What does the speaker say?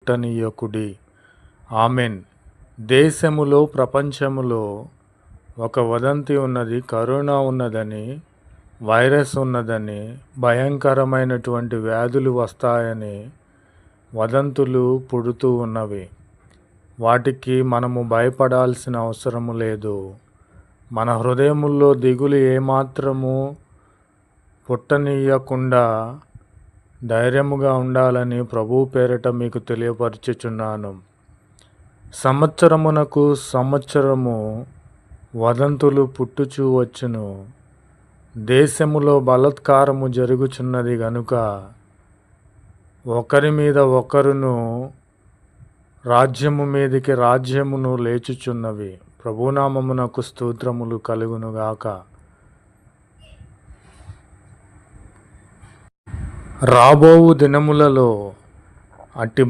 పుట్టనీయకుడి. Amen. దేశములో ప్రపంచములో ఒక వదంతి ఉన్నది. కరోనా ఉన్నదని, వైరస్ ఉన్నదని, భయంకరమైనటువంటి వ్యాధులు వస్తాయని వదంతులు పుడుతూ ఉన్నవి. వాటికి మనము భయపడాల్సిన అవసరము లేదు. మన హృదయముల్లో దిగులు ఏమాత్రము పుట్టనీయకుండా ధైర్యముగా ఉండాలని ప్రభువు పేరిట మీకు తెలియపరచుచున్నాను. సంవత్సరమునకు సంవత్సరము వదంతులు పుట్టుచూ వచ్చును. దేశములో బలాత్కారము జరుగుచున్నది గనుక ఒకరి మీద ఒకరును రాజ్యము మీదికి రాజ్యమును లేచుచున్నవి. ప్రభునామమునకు స్తోత్రములు కలుగునుగాక. రాబోవు దినములలో అట్టి